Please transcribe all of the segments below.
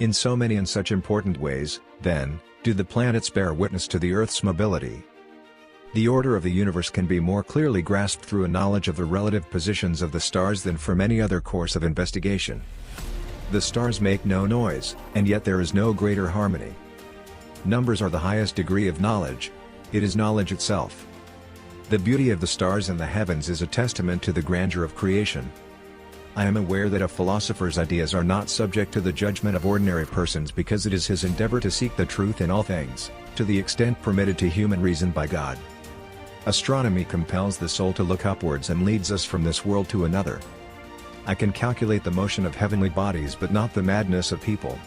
In so many and such important ways, then, do the planets bear witness to the Earth's mobility. The order of the universe can be more clearly grasped through a knowledge of the relative positions of the stars than from any other course of investigation. The stars make no noise, and yet there is no greater harmony. Numbers are the highest degree of knowledge. It is knowledge itself. The beauty of the stars in the heavens is a testament to the grandeur of creation. I am aware that a philosopher's ideas are not subject to the judgment of ordinary persons because it is his endeavor to seek the truth in all things, to the extent permitted to human reason by God. Astronomy compels the soul to look upwards and leads us from this world to another. I can calculate the motion of heavenly bodies but not the madness of people.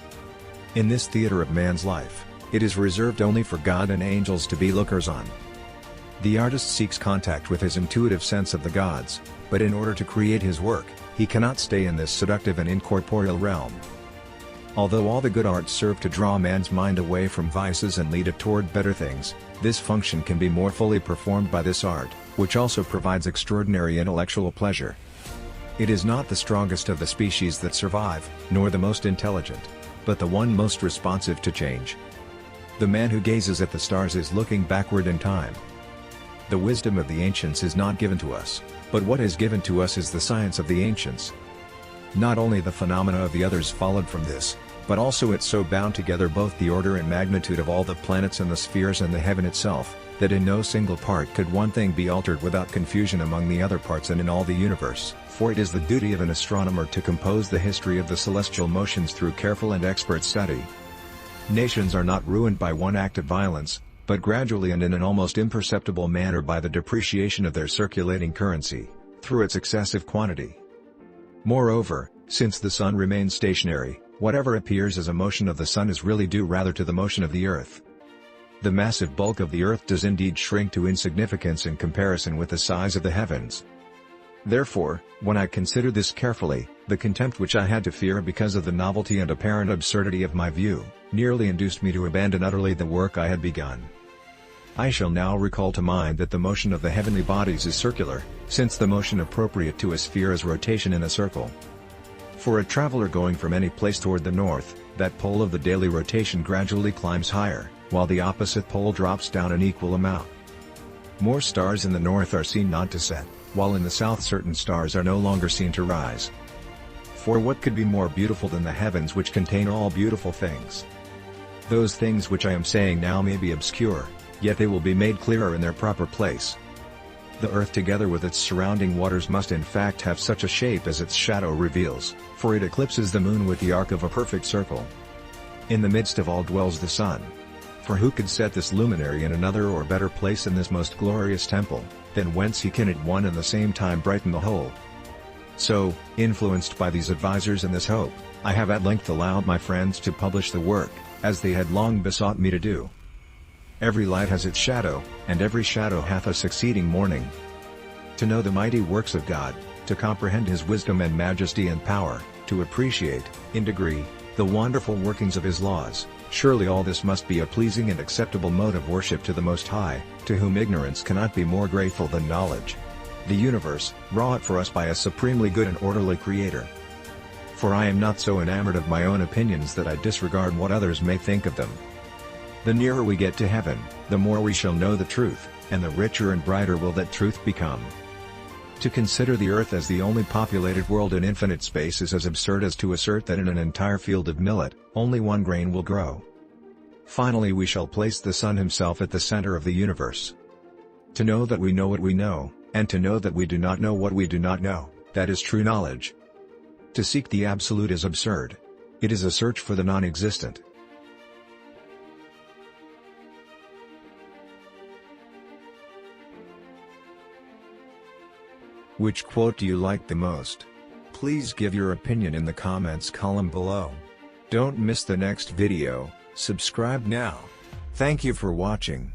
In this theater of man's life, it is reserved only for God and angels to be lookers on. The artist seeks contact with his intuitive sense of the gods, but in order to create his work, he cannot stay in this seductive and incorporeal realm. Although all the good arts serve to draw man's mind away from vices and lead it toward better things, this function can be more fully performed by this art, which also provides extraordinary intellectual pleasure. It is not the strongest of the species that survive, nor the most intelligent, but the one most responsive to change. The man who gazes at the stars is looking backward in time. The wisdom of the ancients is not given to us, but what is given to us is the science of the ancients. Not only the phenomena of the others followed from this, but also it so bound together both the order and magnitude of all the planets and the spheres and the heaven itself, that in no single part could one thing be altered without confusion among the other parts and in all the universe, for it is the duty of an astronomer to compose the history of the celestial motions through careful and expert study. Nations are not ruined by one act of violence, but gradually and in an almost imperceptible manner by the depreciation of their circulating currency, through its excessive quantity. Moreover, since the sun remains stationary, whatever appears as a motion of the sun is really due rather to the motion of the earth. The massive bulk of the earth does indeed shrink to insignificance in comparison with the size of the heavens. Therefore, when I consider this carefully, the contempt which I had to fear because of the novelty and apparent absurdity of my view, nearly induced me to abandon utterly the work I had begun. I shall now recall to mind that the motion of the heavenly bodies is circular, since the motion appropriate to a sphere is rotation in a circle. For a traveler going from any place toward the north, that pole of the daily rotation gradually climbs higher, while the opposite pole drops down an equal amount. More stars in the north are seen not to set, while in the south certain stars are no longer seen to rise. For what could be more beautiful than the heavens which contain all beautiful things? Those things which I am saying now may be obscure, yet they will be made clearer in their proper place. The earth together with its surrounding waters must in fact have such a shape as its shadow reveals, for it eclipses the moon with the arc of a perfect circle. In the midst of all dwells the sun. For who could set this luminary in another or better place in this most glorious temple, than whence he can at one and the same time brighten the whole? So, influenced by these advisers and this hope, I have at length allowed my friends to publish the work, as they had long besought me to do. Every light has its shadow, and every shadow hath a succeeding morning. To know the mighty works of God, to comprehend His wisdom and majesty and power, to appreciate, in degree, the wonderful workings of His laws, surely all this must be a pleasing and acceptable mode of worship to the Most High, to whom ignorance cannot be more grateful than knowledge. The universe, wrought for us by a supremely good and orderly Creator. For I am not so enamored of my own opinions that I disregard what others may think of them. The nearer we get to heaven, the more we shall know the truth, and the richer and brighter will that truth become. To consider the earth as the only populated world in infinite space is as absurd as to assert that in an entire field of millet, only one grain will grow. Finally we shall place the sun himself at the center of the universe. To know that we know what we know, and to know that we do not know what we do not know, that is true knowledge. To seek the absolute is absurd. It is a search for the non-existent. Which quote do you like the most? Please give your opinion in the comments column below. Don't miss the next video, subscribe now. Thank you for watching.